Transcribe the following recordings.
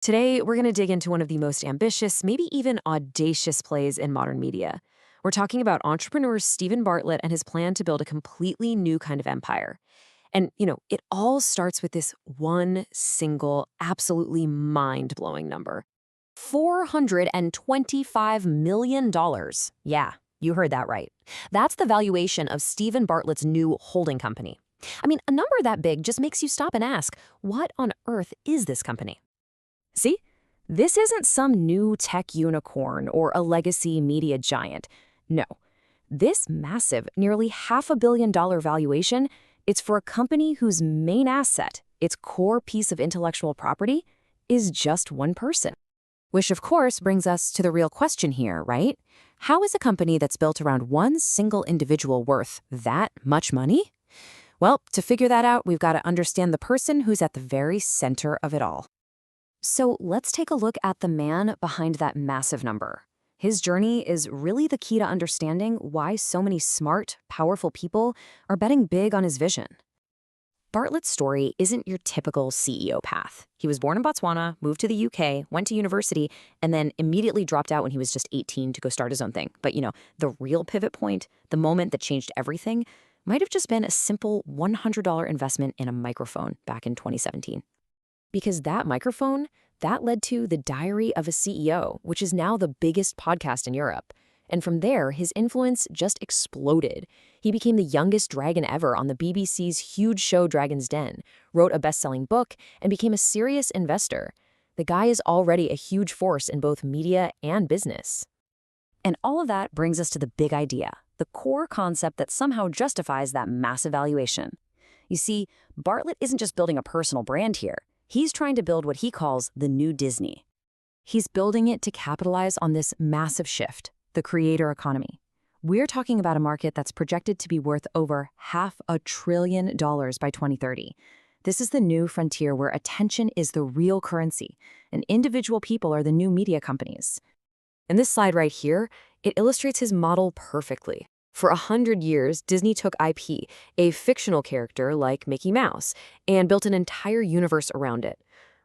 Today, we're going to dig into one of the most ambitious, maybe even audacious plays in modern media. We're talking about entrepreneur Steven Bartlett and his plan to build a completely new kind of empire. And, it all starts with this one single, absolutely mind blowing number $425 million. Yeah, you heard that right. That's the valuation of Steven Bartlett's new holding company. I mean, a number that big just makes you stop and ask, what on earth is this company? See? This isn't some new tech unicorn or a legacy media giant. No. This massive, nearly $500 million valuation, it's for a company whose main asset, its core piece of intellectual property, is just one person. Which, of course, brings us to the real question here, right? How is a company that's built around one single individual worth that much money? Well, to figure that out, we've got to understand the person who's at the very center of it all. So let's take a look at the man behind that massive number. His journey is really the key to understanding why so many smart, powerful people are betting big on his vision. Bartlett's story isn't your typical CEO path. He was born in Botswana, moved to the UK, went to university, and then immediately dropped out when he was just 18 to go start his own thing. But the real pivot point, the moment that changed everything, might have just been a simple $100 investment in a microphone back in 2017. Because that microphone, that led to The Diary of a CEO, which is now the biggest podcast in Europe. And from there, his influence just exploded. He became the youngest dragon ever on the BBC's huge show Dragon's Den, wrote a best-selling book, and became a serious investor. The guy is already a huge force in both media and business. And all of that brings us to the big idea, the core concept that somehow justifies that massive valuation. You see, Bartlett isn't just building a personal brand here. He's trying to build what he calls the new Disney. He's building it to capitalize on this massive shift, the creator economy. We're talking about a market that's projected to be worth over $500 billion by 2030. This is the new frontier where attention is the real currency, and individual people are the new media companies. And this slide right here, it illustrates his model perfectly. For 100 years, Disney took IP, a fictional character like Mickey Mouse, and built an entire universe around it.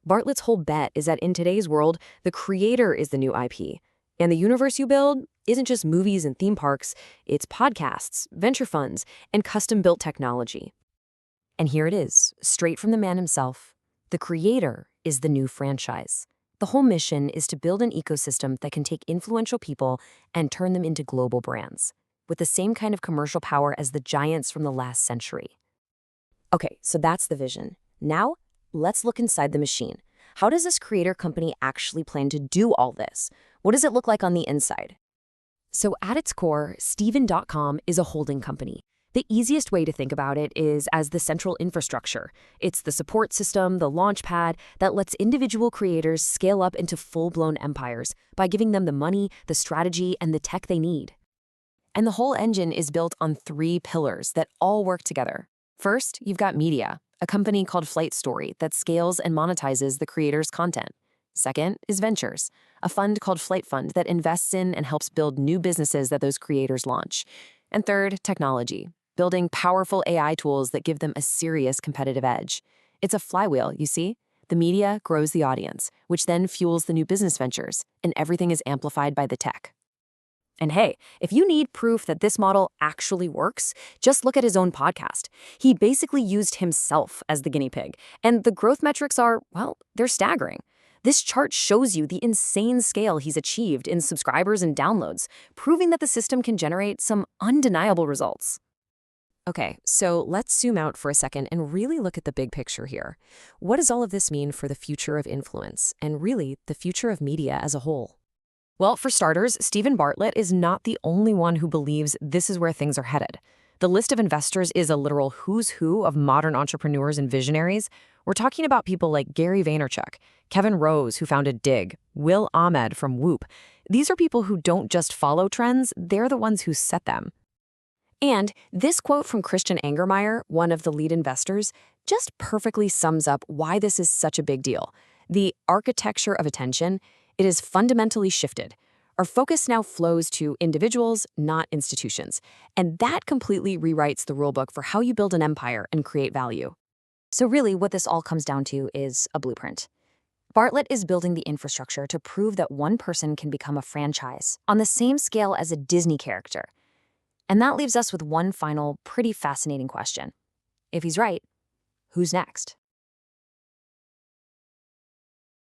Bartlett's whole bet is that in today's world, the creator is the new IP. And the universe you build isn't just movies and theme parks, it's podcasts, venture funds, and custom-built technology. And here it is, straight from the man himself. The creator is the new franchise. The whole mission is to build an ecosystem that can take influential people and turn them into global brands, with the same kind of commercial power as the giants from the last century. Okay, so that's the vision. Now, let's look inside the machine. How does this creator company actually plan to do all this? What does it look like on the inside? So at its core, Steven.com is a holding company. The easiest way to think about it is as the central infrastructure. It's the support system, the launch pad that lets individual creators scale up into full-blown empires by giving them the money, the strategy, and the tech they need. And the whole engine is built on 3 pillars that all work together. First, you've got media, a company called FlightStory that scales and monetizes the creator's content. Second is ventures, a fund called FlightFund that invests in and helps build new businesses that those creators launch. And third, technology, building powerful AI tools that give them a serious competitive edge. It's a flywheel, you see? The media grows the audience, which then fuels the new business ventures, and everything is amplified by the tech. And hey, if you need proof that this model actually works, just look at his own podcast. He basically used himself as the guinea pig, and the growth metrics are, well, they're staggering. This chart shows you the insane scale he's achieved in subscribers and downloads, proving that the system can generate some undeniable results. Okay, so let's zoom out for a second and really look at the big picture here. What does all of this mean for the future of influence, and really the future of media as a whole? Well, for starters, Steven Bartlett is not the only one who believes this is where things are headed. The list of investors is a literal who's who of modern entrepreneurs and visionaries. We're talking about people like Gary Vaynerchuk, Kevin Rose, who founded Dig, Will Ahmed from Whoop. These are people who don't just follow trends, they're the ones who set them. And this quote from Christian Angermeyer, one of the lead investors, just perfectly sums up why this is such a big deal. The architecture of attention, it is fundamentally shifted. Our focus now flows to individuals, not institutions. And that completely rewrites the rulebook for how you build an empire and create value. So really, what this all comes down to is a blueprint. Bartlett is building the infrastructure to prove that one person can become a franchise on the same scale as a Disney character. And that leaves us with one final, pretty fascinating question. If he's right, who's next?